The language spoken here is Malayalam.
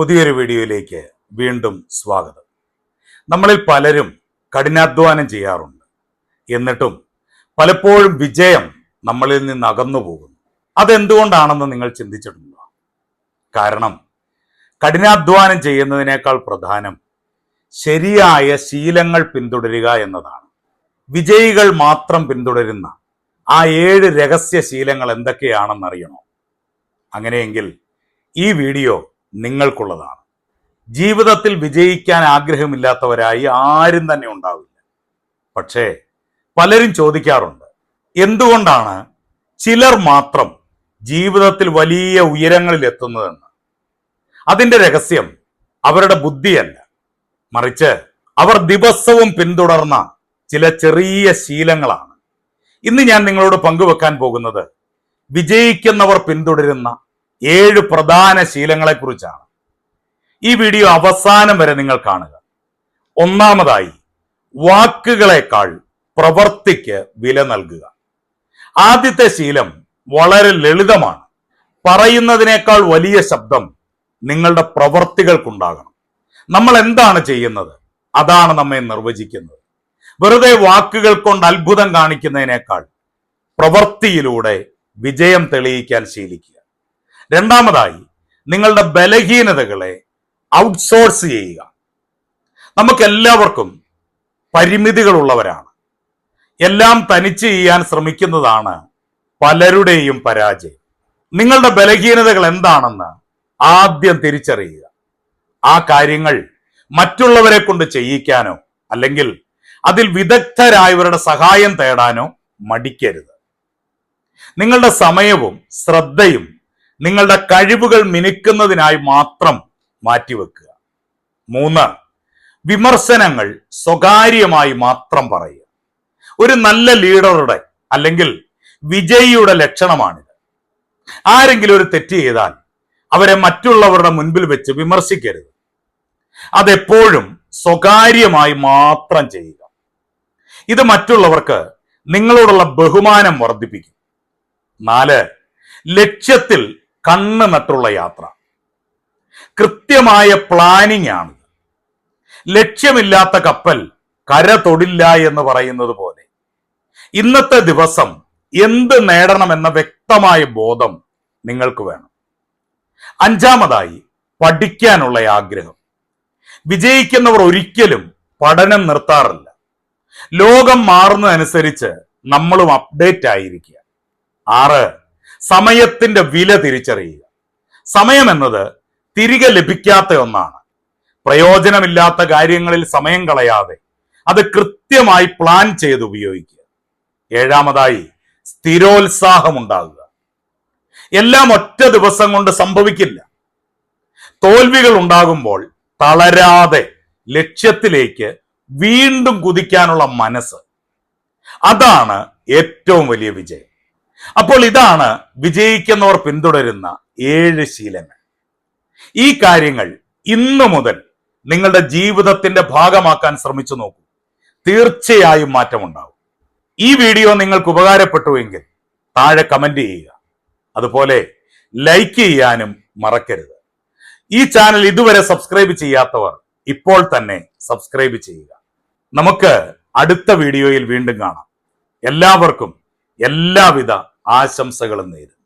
പുതിയൊരു വീഡിയോയിലേക്ക് വീണ്ടും സ്വാഗതം. നമ്മളിൽ പലരും കഠിനാധ്വാനം ചെയ്യാറുണ്ട്. എന്നിട്ടും പലപ്പോഴും വിജയം നമ്മളിൽ നിന്ന് അകന്നു പോകുന്നു. അതെന്തുകൊണ്ടാണെന്ന് നിങ്ങൾ ചിന്തിച്ചിട്ടുണ്ടോ? കാരണം കഠിനാധ്വാനം ചെയ്യുന്നതിനേക്കാൾ പ്രധാനം ശരിയായ ശീലങ്ങൾ പിന്തുടരുക എന്നതാണ്. വിജയികൾ മാത്രം പിന്തുടരുന്ന ആ 7 രഹസ്യ ശീലങ്ങൾ എന്തൊക്കെയാണെന്നറിയണോ? അങ്ങനെയെങ്കിൽ ഈ വീഡിയോ നിങ്ങൾക്കുള്ളതാണ്. ജീവിതത്തിൽ വിജയിക്കാൻ ആഗ്രഹമില്ലാത്തവരായി ആരും തന്നെ ഉണ്ടാവില്ല. പക്ഷേ പലരും ചോദിക്കാറുണ്ട്, എന്തുകൊണ്ടാണ് ചിലർ മാത്രം ജീവിതത്തിൽ വലിയ ഉയരങ്ങളിൽ എത്തുന്നതെന്ന്? അതിന്റെ രഹസ്യം അവരുടെ ബുദ്ധിയല്ല, മറിച്ച് അവർ ദിവസവും പിന്തുടർന്ന ചില ചെറിയ ശീലങ്ങളാണ്. ഇന്ന് ഞാൻ നിങ്ങളോട് പങ്കുവെക്കാൻ പോകുന്നത് വിജയിക്കുന്നവർ പിന്തുടരുന്ന 7 പ്രധാന ശീലങ്ങളെ കുറിച്ചാണ്. ഈ വീഡിയോ അവസാനം വരെ നിങ്ങൾ കാണുക. ഒന്നാമതായി, വാക്കുകളെക്കാൾ പ്രവൃത്തിക്ക് വില നൽകുക. ആദ്യത്തെ ശീലം വളരെ ലളിതമാണ്. പറയുന്നതിനേക്കാൾ വലിയ ശബ്ദം നിങ്ങളുടെ പ്രവൃത്തികൾക്കുണ്ടാകണം. നമ്മൾ എന്താണ് ചെയ്യുന്നത്, അതാണ് നമ്മെ നിർവചിക്കുന്നത്. വെറുതെ വാക്കുകൾ കൊണ്ട് അത്ഭുതം കാണിക്കുന്നതിനേക്കാൾ പ്രവൃത്തിയിലൂടെ വിജയം തെളിയിക്കാൻ ശീലിക്കുക. രണ്ടാമതായി, നിങ്ങളുടെ ബലഹീനതകളെ ഔട്ട്സോഴ്സ് ചെയ്യുക. നമുക്കെല്ലാവർക്കും പരിമിതികളുള്ളവരാണ്. എല്ലാം തനിച്ച് ചെയ്യാൻ ശ്രമിക്കുന്നതാണ് പലരുടെയും പരാജയം. നിങ്ങളുടെ ബലഹീനതകൾ എന്താണെന്ന് ആദ്യം തിരിച്ചറിയുക. ആ കാര്യങ്ങൾ മറ്റുള്ളവരെ കൊണ്ട് ചെയ്യിക്കാനോ അല്ലെങ്കിൽ അതിൽ വിദഗ്ധരായവരുടെ സഹായം തേടാനോ മടിക്കരുത്. നിങ്ങളുടെ സമയവും ശ്രദ്ധയും നിങ്ങളുടെ കഴിവുകൾ മിനുക്കുന്നതിനായി മാത്രം മാറ്റിവെക്കുക. 3, വിമർശനങ്ങൾ സ്വകാര്യമായി മാത്രം പറയുക. ഒരു നല്ല ലീഡറുടെ അല്ലെങ്കിൽ വിജയിയുടെ ലക്ഷണമാണിത്. ആരെങ്കിലും ഒരു തെറ്റ് ചെയ്താൽ അവരെ മറ്റുള്ളവരുടെ മുൻപിൽ വെച്ച് വിമർശിക്കരുത്. അതെപ്പോഴും സ്വകാര്യമായി മാത്രം ചെയ്യുക. ഇത് മറ്റുള്ളവർക്ക് നിങ്ങളോടുള്ള ബഹുമാനം വർദ്ധിപ്പിക്കും. 4, ലക്ഷ്യത്തിൽ കണ്ണ് നട്ടുള്ള യാത്ര. കൃത്യമായ പ്ലാനിംഗ് ആണ്. ലക്ഷ്യമില്ലാത്ത കപ്പൽ കര തൊടില്ല എന്ന് പറയുന്നത് പോലെ ഇന്നത്തെ ദിവസം എന്ത് നേടണമെന്ന വ്യക്തമായ ബോധം നിങ്ങൾക്ക് വേണം. 5, പഠിക്കാനുള്ള ആഗ്രഹം. വിജയിക്കുന്നവർ ഒരിക്കലും പഠനം നിർത്താറില്ല. ലോകം മാറുന്നതനുസരിച്ച് നമ്മളും അപ്ഡേറ്റ് ആയിരിക്കുക. 6, സമയത്തിന്റെ വില തിരിച്ചറിയുക. സമയം എന്നത് തിരികെ ലഭിക്കാത്ത ഒന്നാണ്. പ്രയോജനമില്ലാത്ത കാര്യങ്ങളിൽ സമയം കളയാതെ അത് കൃത്യമായി പ്ലാൻ ചെയ്ത് ഉപയോഗിക്കുക. 7, സ്ഥിരോത്സാഹം ഉണ്ടാകുക. എല്ലാം ഒറ്റ ദിവസം കൊണ്ട് സംഭവിക്കില്ല. തോൽവികൾ ഉണ്ടാകുമ്പോൾ തളരാതെ ലക്ഷ്യത്തിലേക്ക് വീണ്ടും കുതിക്കാനുള്ള മനസ്സ്, അതാണ് ഏറ്റവും വലിയ വിജയം. അപ്പോൾ ഇതാണ് വിജയിക്കുന്നവർ പിന്തുടരുന്ന 7 ശീലങ്ങൾ. ഈ കാര്യങ്ങൾ ഇന്നു മുതൽ നിങ്ങളുടെ ജീവിതത്തിന്റെ ഭാഗമാക്കാൻ ശ്രമിച്ചു നോക്കൂ. തീർച്ചയായും മാറ്റമുണ്ടാകും. ഈ വീഡിയോ നിങ്ങൾക്ക് ഉപകാരപ്പെട്ടുവെങ്കിൽ താഴെ കമന്റ് ചെയ്യുക. അതുപോലെ ലൈക്ക് ചെയ്യാനും മറക്കരുത്. ഈ ചാനൽ ഇതുവരെ സബ്സ്ക്രൈബ് ചെയ്യാത്തവർ ഇപ്പോൾ തന്നെ സബ്സ്ക്രൈബ് ചെയ്യുക. നമുക്ക് അടുത്ത വീഡിയോയിൽ വീണ്ടും കാണാം. എല്ലാവർക്കും എല്ലാവിധ ആശംസകളും നേരുന്നു.